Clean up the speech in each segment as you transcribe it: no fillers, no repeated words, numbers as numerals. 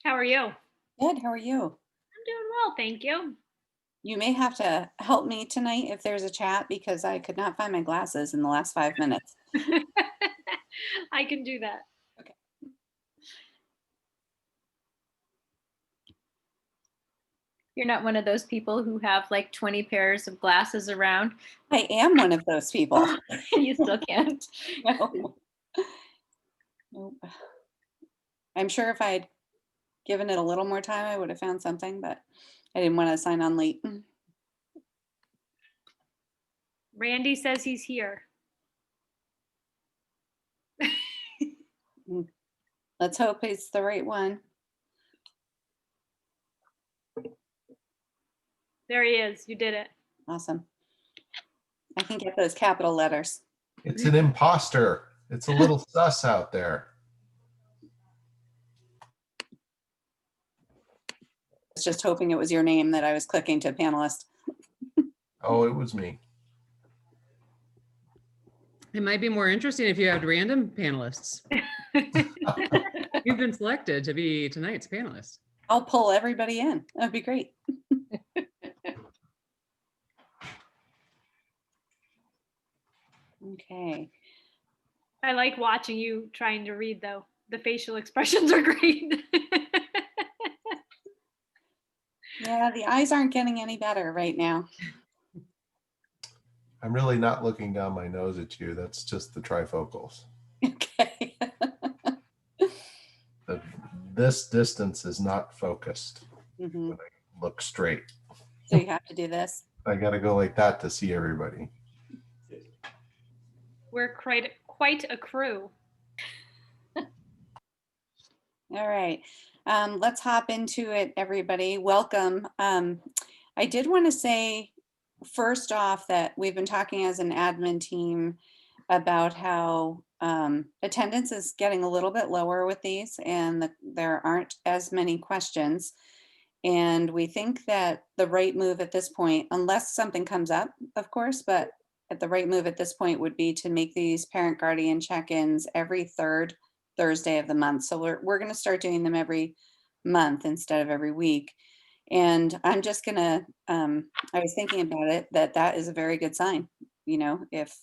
How are you? I'm Good, how are you? doing well, thank you. You may have to help me tonight if there's a chat because I could not find my glasses in the last 5 minutes. I can do that. Okay. You're not one of those people who have like 20 pairs of glasses around. I am one of those people. You still can't. No. Nope. I'm sure if I had given it a little more time, I would have found something, but I didn't want to sign on late. Randy says he's here. Let's hope it's the right one. There he is. You did it. Awesome. I can get those capital letters. It's an imposter. It's a little sus out there. I was just hoping it was your name that I was clicking to panelist. Oh, it was me. It might be more interesting if you had random panelists. You've been selected to be tonight's panelist. I'll pull everybody in. That'd be great. Okay. I like watching you trying to read, though. The facial expressions are great. Yeah, the eyes aren't getting any better right now. I'm really not looking down my nose at you. That's just the trifocals. Okay. This distance is not focused. Mhm. When I look straight. So you have to do this. I got to go like that to see everybody. We're quite a crew. All right. Let's hop into it, everybody. Welcome. I did want to say first off that we've been talking as an admin team about how attendance is getting a little bit lower with these and there aren't as many questions. And we think that the right move at this point, unless something comes up, of course, but at the right move at this point would be to make these parent guardian check-ins every third Thursday of the month. So we're going to start doing them every month instead of every week. And I'm just going to, I was thinking about it, that is a very good sign, you know, if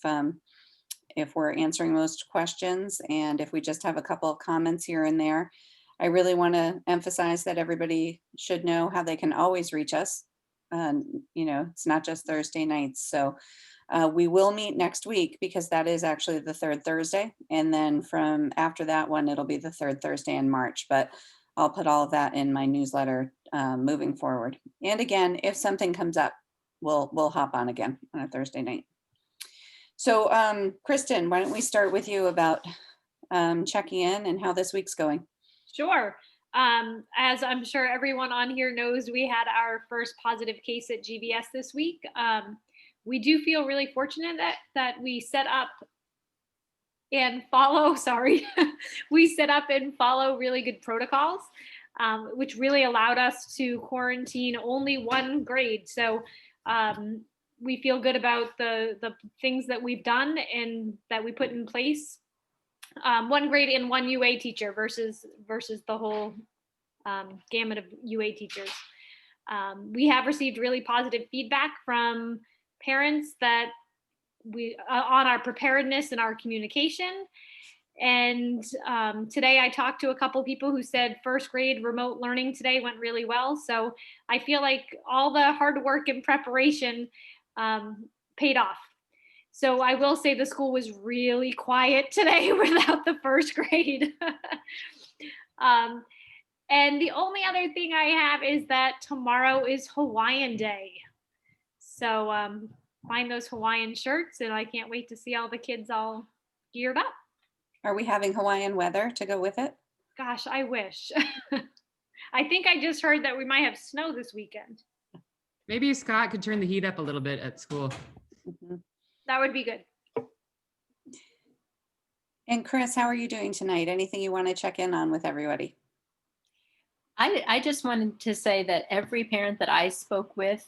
we're answering most questions and if we just have a couple of comments here and there. I really want to emphasize that everybody should know how they can always reach us. You know, it's not just Thursday nights. So we will meet next week because that is actually the third Thursday. And then from after that one, it'll be the third Thursday in March. But I'll put all of that in my newsletter moving forward. And again, if something comes up, we'll hop on again on a Thursday night. So Kristen, why don't we start with you about checking in and how this week's going? Sure. As I'm sure everyone on here knows, we had our first positive case at GBS this week. We do feel really fortunate that we set up and follow, we set up and follow really good protocols, which really allowed us to quarantine only one grade. So we feel good about the things that we've done and that we put in place. One grade and one UA teacher versus the whole gamut of UA teachers. We have received really positive feedback from parents that we on our preparedness and our communication. And today I talked to a couple people who said first grade remote learning today went really well. So I feel like all the hard work and preparation paid off. So I will say the school was really quiet today without the first grade. And the only other thing I have is that tomorrow is Hawaiian Day. So find those Hawaiian shirts and I can't wait to see all the kids all geared up. Are we having Hawaiian weather to go with it? Gosh, I wish. I think I just heard that we might have snow this weekend. Maybe Scott could turn the heat up a little bit at school. Mm-hmm. That would be good. And Chris, how are you doing tonight? Anything you want to check in on with everybody? I just wanted to say that every parent that I spoke with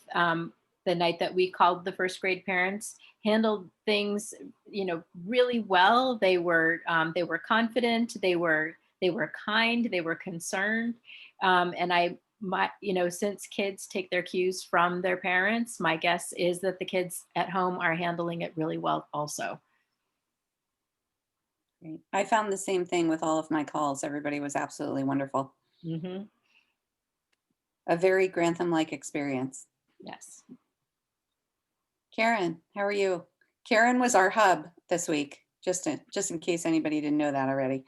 the night that we called the first grade parents handled things, really well. They were confident. They were kind. They were concerned. And since kids take their cues from their parents, my guess is that the kids at home are handling it really well also. Great. I found the same thing with all of my calls. Everybody was absolutely wonderful. Mhm. A very Grantham-like experience. Yes. Karen, how are you? Karen was our hub this week, just in case anybody didn't know that already.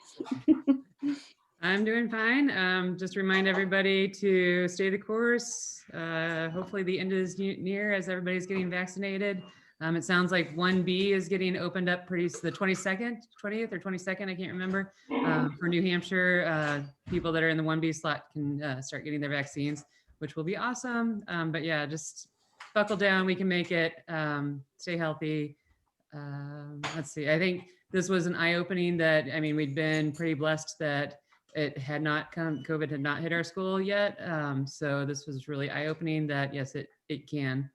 I'm doing fine. Just remind everybody to stay the course. Hopefully the end is near as everybody's getting vaccinated. It sounds like 1B is getting opened up the 22nd, 20th or 22nd, I can't remember. For New Hampshire, people that are in the 1B slot can start getting their vaccines, which will be awesome. But yeah, just buckle down. We can make it. Stay healthy. Let's see. I think this was an eye-opening that, I mean, we'd been pretty blessed that COVID had not hit our school yet. So this was really eye-opening that yes, it can.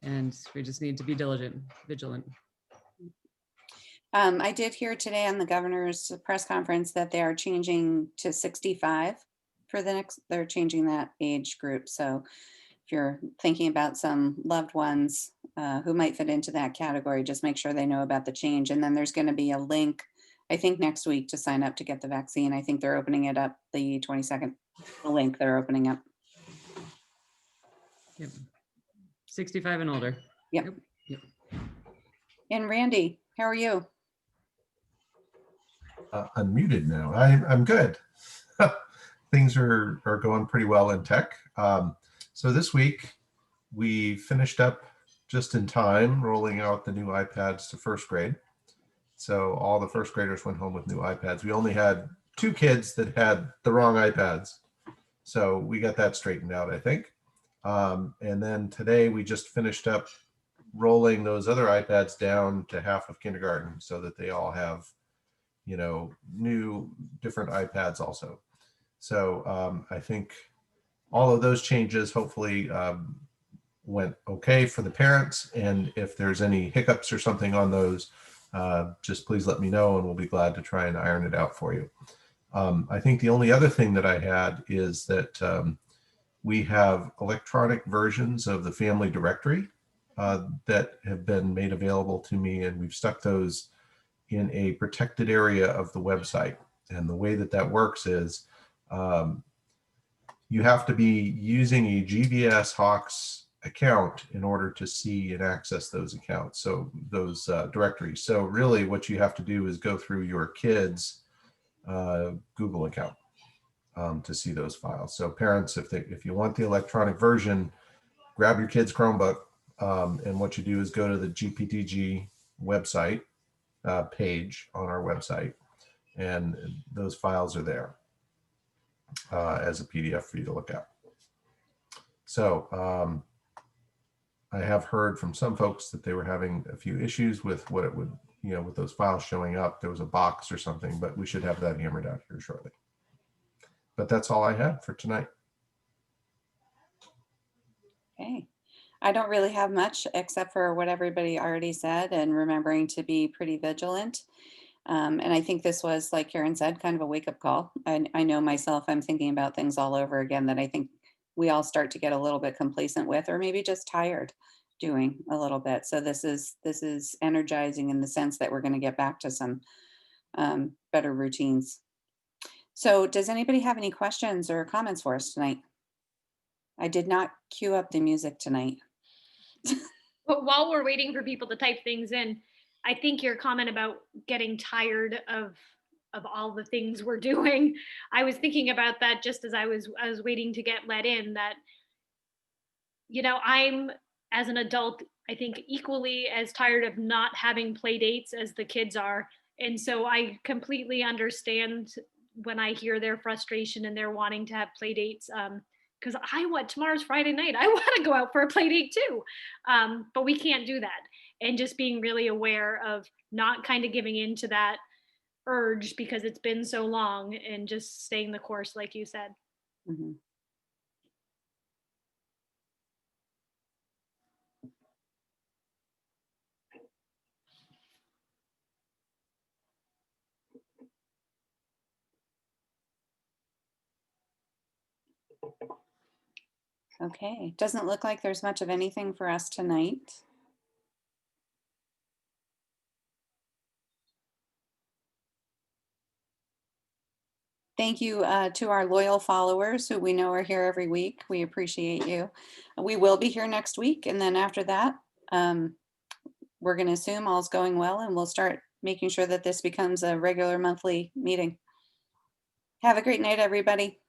And we just need to be vigilant. I did hear today on the governor's press conference that they are changing to 65 for they're changing that age group. So if you're thinking about some loved ones who might fit into that category, just make sure they know about the change. And then there's going to be a link, I think next week, to sign up to get the vaccine. I think they're opening it up the 22nd, the link they're opening up. Yep. 65 and older. Yep. And Randy, how are you? Unmuted now. I'm good. Things are going pretty well in tech. So this week we finished up just in time rolling out the new iPads to first grade. So all the first graders went home with new iPads. We only had 2 kids that had the wrong iPads. So we got that straightened out, I think. And then today we just finished up rolling those other iPads down to half of kindergarten so that they all have, new different iPads also. So I think all of those changes hopefully went okay for the parents. And if there's any hiccups or something on those, just please let me know and we'll be glad to try and iron it out for you. I think the only other thing that I had is that we have electronic versions of the family directory that have been made available to me, and we've stuck those in a protected area of the website. And the way that works is you have to be using a GBS Hawks account in order to see and access those accounts, so those directories. So really what you have to do is go through your kids' Google account to see those files. So parents, if you want the electronic version, grab your kid's Chromebook, and what you do is go to the GPTG website page on our website, and those files are there as a PDF for you to look at. So I have heard from some folks that they were having a few issues with what it would, with those files showing up. There was a box or something, but we should have that hammered out here shortly. But that's all I had for tonight. Okay. I don't really have much except for what everybody already said and remembering to be pretty vigilant. And I think this was, like Karen said, kind of a wake-up call. I know myself, I'm thinking about things all over again that I think we all start to get a little bit complacent with, or maybe just tired doing a little bit. So this is energizing in the sense that we're going to get back to some better routines. So does anybody have any questions or comments for us tonight? I did not cue up the music tonight. But while we're waiting for people to type things in, I think your comment about getting tired of all the things we're doing, I was thinking about that just as I was waiting to get let in, that I'm, as an adult, I think equally as tired of not having play dates as the kids are. And so I completely understand when I hear their frustration and they're wanting to have play dates. Because tomorrow's Friday night. I want to go out for a play date too. But we can't do that. And just being really aware of not kind of giving in to that urge because it's been so long, and just staying the course, like you said. Mhm. Okay, doesn't look like there's much of anything for us tonight. Thank you to our loyal followers who we know are here every week. We appreciate you. We will be here next week, and then after that, we're going to assume all's going well, and we'll start making sure that this becomes a regular monthly meeting. Have a great night, everybody.